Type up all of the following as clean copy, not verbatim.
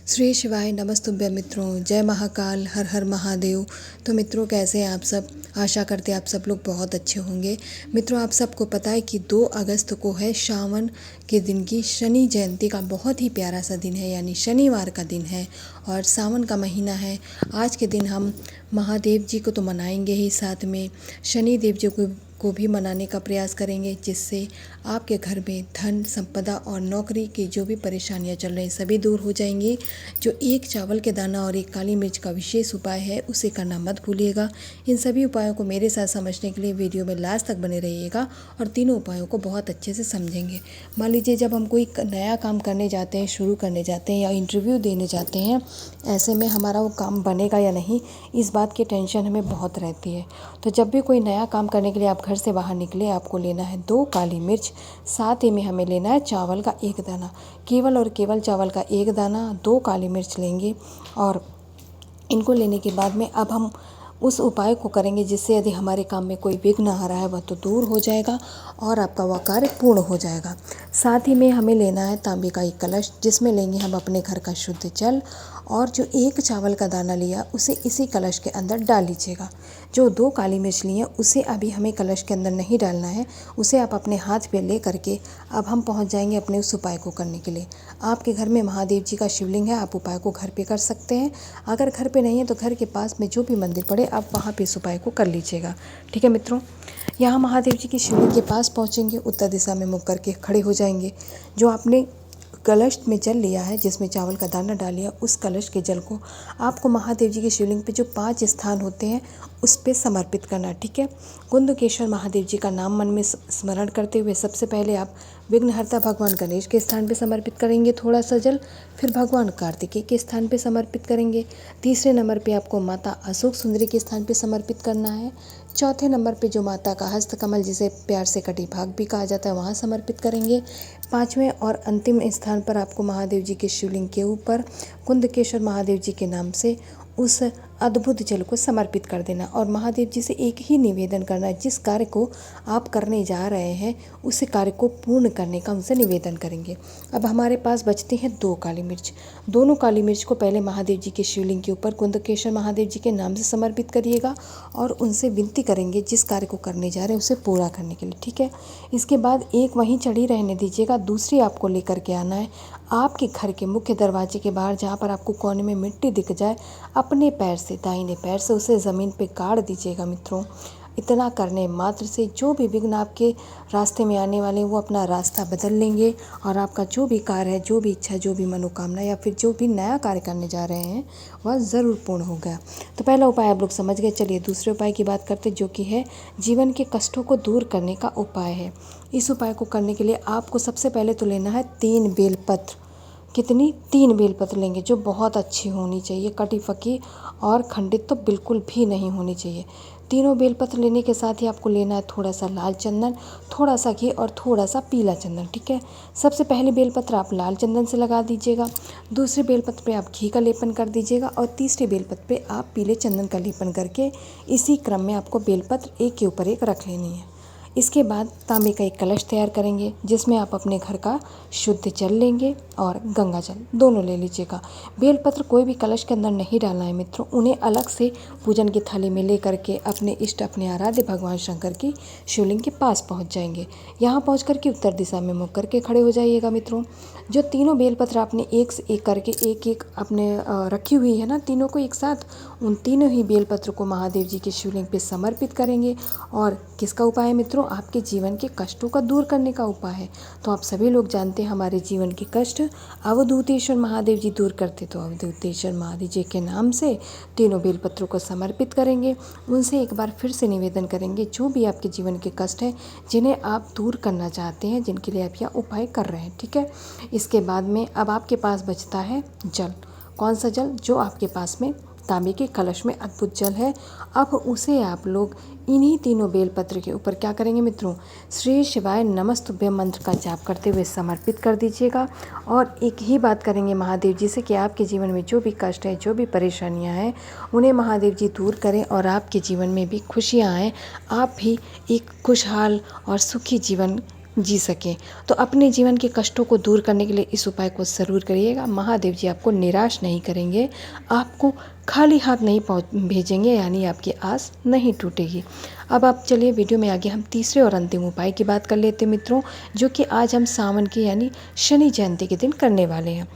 श्री शिवाय नमस्तुभ्य मित्रों, जय महाकाल, हर हर महादेव। तो मित्रों, कैसे हैं आप सब? आशा करते हैं आप सब लोग बहुत अच्छे होंगे। मित्रों, आप सबको पता है कि 2 अगस्त को है श्रावण के दिन की शनि जयंती का बहुत ही प्यारा सा दिन है, यानी शनिवार का दिन है और सावन का महीना है। आज के दिन हम महादेव जी को तो मनाएंगे ही, साथ में शनि देव जी को भी मनाने का प्रयास करेंगे, जिससे आपके घर में धन संपदा और नौकरी की जो भी परेशानियां चल रही सभी दूर हो जाएंगी। जो एक चावल के दाना और एक काली मिर्च का विशेष उपाय है, उसे करना मत भूलिएगा। इन सभी उपायों को मेरे साथ समझने के लिए वीडियो में लास्ट तक बने रहिएगा और तीनों उपायों को बहुत अच्छे से समझेंगे। मान लीजिए, जब हम कोई नया काम करने जाते हैं, शुरू करने जाते हैं या इंटरव्यू देने जाते हैं, ऐसे में हमारा वो काम बनेगा या नहीं, इस बात की टेंशन हमें बहुत रहती है। तो जब भी कोई नया काम करने के लिए आप घर से बाहर निकले, आपको लेना है 2 काली मिर्च, साथ ही में हमें लेना है चावल का 1 दाना। केवल और केवल चावल का 1 दाना, 2 काली मिर्च लेंगे और इनको लेने के बाद में अब हम उस उपाय को करेंगे, जिससे यदि हमारे काम में कोई विघ्न आ रहा है वह तो दूर हो जाएगा और आपका वह कार्य पूर्ण हो जाएगा। साथ ही में हमें लेना है तांबे का एक कलश, जिसमें लेंगे हम अपने घर का शुद्ध जल, और जो 1 चावल का दाना लिया उसे इसी कलश के अंदर डाल लीजिएगा। जो 2 काली मिर्च लिए उसे अभी हमें कलश के अंदर नहीं डालना है, उसे आप अपने हाथ पे ले करके अब हम पहुंच जाएंगे अपने उस उपाय को करने के लिए। आपके घर में महादेव जी का शिवलिंग है, आप उपाय को घर पे कर सकते हैं। अगर घर पे नहीं है तो घर के पास में जो भी मंदिर पड़े, आप वहाँ पे इस उपाय को कर लीजिएगा। ठीक है मित्रों, यहाँ महादेव जी की शिवलिंग के पास पहुँचेंगे, उत्तर दिशा में मुख करके खड़े हो जाएंगे। जो आपने कलश में जल लिया है, जिसमें चावल का दाना डालिया, उस कलश के जल को आपको महादेव जी के शिवलिंग पे जो 5 स्थान होते हैं उस पे समर्पित करना है। ठीक है, कुंदकेश्वर महादेव जी का नाम मन में स्मरण करते हुए सबसे पहले आप विघ्नहर्ता भगवान गणेश के स्थान पे समर्पित करेंगे थोड़ा सा जल, फिर भगवान कार्तिकेय के स्थान पे समर्पित करेंगे। तीसरे नंबर पे आपको माता अशोक सुंदरी के स्थान पे समर्पित करना है। चौथे नंबर पे जो माता का हस्तकमल, जिसे प्यार से कटी भाग भी कहा जाता है, वहाँ समर्पित करेंगे। 5वें और अंतिम स्थान पर आपको महादेव जी के शिवलिंग के ऊपर कुंदकेश्वर महादेव जी के नाम से उस अद्भुत जल को समर्पित कर देना और महादेव जी से एक ही निवेदन करना है, जिस कार्य को आप करने जा रहे हैं उस कार्य को पूर्ण करने का उनसे निवेदन करेंगे। अब हमारे पास बचती हैं 2 काली मिर्च। दोनों काली मिर्च को पहले महादेव जी के शिवलिंग के ऊपर कुंदकेश्वर महादेव जी के नाम से समर्पित करिएगा और उनसे विनती करेंगे जिस कार्य को करने जा रहे हैं उसे पूरा करने के लिए। ठीक है, इसके बाद एक वहीं चढ़ी रहने दीजिएगा, दूसरी आपको लेकर के आना है आपके घर के मुख्य दरवाजे के बाहर, जहाँ पर आपको कोने में मिट्टी दिख जाए, अपने पैर से, दाहिने पैर से उसे ज़मीन पे गाड़ दीजिएगा। मित्रों, इतना करने मात्र से जो भी विघ्न आपके रास्ते में आने वाले हैं वो अपना रास्ता बदल लेंगे और आपका जो भी कार्य है, जो भी इच्छा, जो भी मनोकामना या फिर जो भी नया कार्य करने जा रहे हैं वह ज़रूर पूर्ण होगा। तो पहला उपाय आप लोग समझ गए। चलिए दूसरे उपाय की बात करते, जो कि है जीवन के कष्टों को दूर करने का उपाय है। इस उपाय को करने के लिए आपको सबसे पहले तो लेना है 3 बेलपत्र। कितनी? 3 बेलपत्र लेंगे, जो बहुत अच्छी होनी चाहिए, कटी फकी और खंडित तो बिल्कुल भी नहीं होनी चाहिए। तीनों बेलपत्र लेने के साथ ही आपको लेना है थोड़ा सा लाल चंदन, थोड़ा सा घी और थोड़ा सा पीला चंदन। ठीक है, सबसे पहले बेलपत्र आप लाल चंदन से लगा दीजिएगा, दूसरे बेलपत्र पे आप घी का लेपन कर दीजिएगा और तीसरे बेलपत्र पे आप पीले चंदन का लेपन करके इसी क्रम में आपको बेलपत्र एक के ऊपर एक रख लेनी है। इसके बाद तांबे का एक कलश तैयार करेंगे, जिसमें आप अपने घर का शुद्ध जल लेंगे और गंगा जल दोनों ले लीजिएगा। बेलपत्र कोई भी कलश के अंदर नहीं डालना है मित्रों, उन्हें अलग से पूजन की थाली में ले करके अपने इष्ट, अपने आराध्य भगवान शंकर की शिवलिंग के पास पहुंच जाएंगे। यहाँ पहुंच करके उत्तर दिशा में मुख करके खड़े हो जाइएगा। मित्रों, जो तीनों बेलपत्र आपने एक से एक करके एक एक अपने रखी हुई है ना, तीनों को एक साथ, उन तीनों ही बेलपत्र को महादेव जी के शिवलिंग पे समर्पित करेंगे। और किसका उपाय है मित्रों? आपके जीवन के कष्टों का दूर करने का उपाय है। तो आप सभी लोग जानते हैं हमारे जीवन के कष्ट अवधूतेश्वर महादेव जी दूर करते, तो अवधूतेश्वर महादेव जी के नाम से तीनों बेलपत्रों को समर्पित करेंगे। उनसे एक बार फिर से निवेदन करेंगे, जो भी आपके जीवन के कष्ट हैं, जिन्हें आप दूर करना चाहते हैं, जिनके लिए आप यह उपाय कर रहे हैं। ठीक है, इसके बाद में अब आपके पास बचता है जल। कौन सा जल? जो आपके पास में तांबे के कलश में अद्भुत जल है। अब उसे आप लोग इन्हीं तीनों बेलपत्र के ऊपर क्या करेंगे मित्रों? श्री शिवाय नमस्तुभ्य मंत्र का जाप करते हुए समर्पित कर दीजिएगा और एक ही बात करेंगे महादेव जी से कि आपके जीवन में जो भी कष्ट है, जो भी परेशानियां हैं, उन्हें महादेव जी दूर करें और आपके जीवन में भी खुशियां आएँ। आप भी एक खुशहाल और सुखी जीवन जी सकें। तो अपने जीवन के कष्टों को दूर करने के लिए इस उपाय को ज़रूर करिएगा। महादेव जी आपको निराश नहीं करेंगे, आपको खाली हाथ नहीं भेजेंगे, यानी आपकी आस नहीं टूटेगी। अब आप चलिए वीडियो में आगे हम तीसरे और अंतिम उपाय की बात कर लेते हैं मित्रों, जो कि आज हम सावन के यानी शनि जयंती के दिन करने वाले हैं।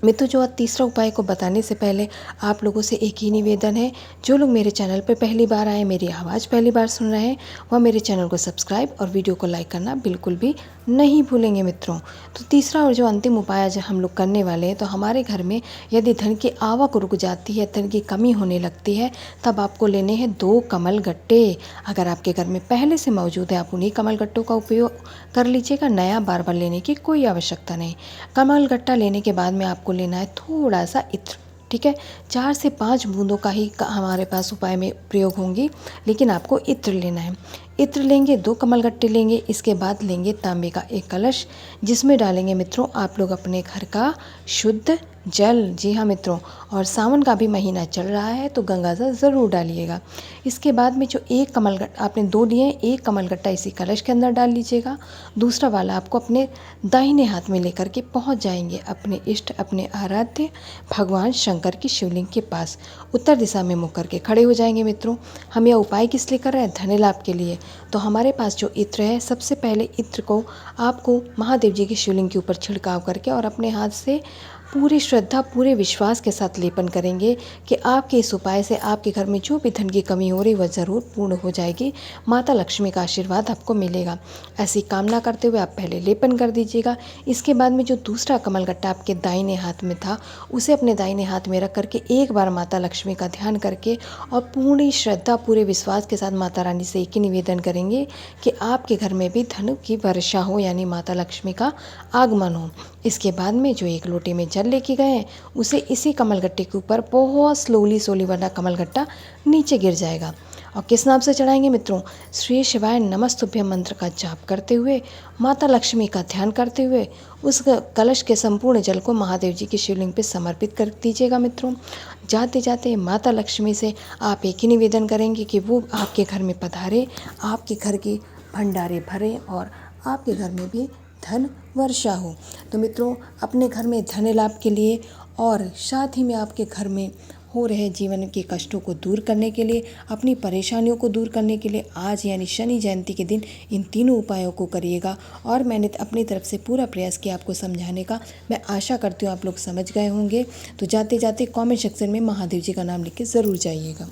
मित्रों, जो आज तीसरा उपाय को बताने से पहले आप लोगों से एक ही निवेदन है, जो लोग मेरे चैनल पर पहली बार आए, मेरी आवाज़ पहली बार सुन रहे हैं, वह मेरे चैनल को सब्सक्राइब और वीडियो को लाइक करना बिल्कुल भी नहीं भूलेंगे मित्रों। तो तीसरा और जो अंतिम उपाय आज हम लोग करने वाले हैं, तो हमारे घर में यदि धन की आवक रुक जाती है, धन की कमी होने लगती है, तब आपको लेने हैं 2 कमल गट्टे। अगर आपके घर में पहले से मौजूद है, आप उन्हीं कमल गट्टों का उपयोग कर लीजिएगा, नया बार बार लेने की कोई आवश्यकता नहीं। कमल गट्टा लेने के बाद में आपको लेना है थोड़ा सा इत्र, ठीक है। 4 से 5 बूंदों का ही हमारे पास उपाय में प्रयोग होंगी, लेकिन आपको इत्र लेना है। इत्र लेंगे, 2 कमल गट्टे लेंगे, इसके बाद लेंगे तांबे का एक कलश, जिसमें डालेंगे मित्रों आप लोग अपने घर का शुद्ध जल। जी हाँ मित्रों, और सावन का भी महीना चल रहा है तो गंगा जल ज़रूर डालिएगा। इसके बाद में जो 1 कमल गट्टा आपने 2 लिए, 1 कमल गट्टा इसी कलश के अंदर डाल लीजिएगा। दूसरा वाला आपको अपने दाहिने हाथ में लेकर के पहुंच जाएंगे अपने इष्ट, अपने आराध्य भगवान शंकर की शिवलिंग के पास। उत्तर दिशा में मुख करके खड़े हो जाएंगे मित्रों। हम यह उपाय किस लिए कर रहे हैं? धन लाभ के लिए। तो हमारे पास जो इत्र है, सबसे पहले इत्र को आपको महादेव जी की शिवलिंग के ऊपर छिड़काव करके और अपने हाथ से पूरी श्रद्धा, पूरे विश्वास के साथ लेपन करेंगे कि आपके इस उपाय से आपके घर में जो भी धन की कमी हो रही वह ज़रूर पूर्ण हो जाएगी, माता लक्ष्मी का आशीर्वाद आपको मिलेगा। ऐसी कामना करते हुए आप पहले लेपन कर दीजिएगा। इसके बाद में जो दूसरा कमल गट्टा आपके दाहिने हाथ में था, उसे अपने दाहिने हाथ में रख करके एक बार माता लक्ष्मी का ध्यान करके और पूरी श्रद्धा, पूरे विश्वास के साथ माता रानी से एक ही निवेदन करेंगे कि आपके घर में भी धन की वर्षा हो, यानी माता लक्ष्मी का आगमन हो। इसके बाद में जो एक लोटे में जल लेके गए हैं, उसे इसी कमल गट्टे के ऊपर बहुत स्लोली वरना कमल गट्टा नीचे गिर जाएगा। और किस नाम से चढ़ाएंगे मित्रों? श्री शिवाय नमस्तुभ्यम मंत्र का जाप करते हुए, माता लक्ष्मी का ध्यान करते हुए उस कलश के संपूर्ण जल को महादेव जी की शिवलिंग पे समर्पित कर दीजिएगा मित्रों। जाते जाते माता लक्ष्मी से आप एक ही निवेदन करेंगे कि वो आपके घर में पधारे, आपके घर की भंडारे भरे और आपके घर में भी धन वर्षा हो। तो मित्रों, अपने घर में धन लाभ के लिए और साथ ही में आपके घर में हो रहे जीवन के कष्टों को दूर करने के लिए, अपनी परेशानियों को दूर करने के लिए आज यानी शनि जयंती के दिन इन तीनों उपायों को करिएगा। और मैंने अपनी तरफ से पूरा प्रयास किया आपको समझाने का। मैं आशा करती हूँ आप लोग समझ गए होंगे। तो जाते जाते कमेंट सेक्शन में महादेव जी का नाम लिख के ज़रूर जाइएगा।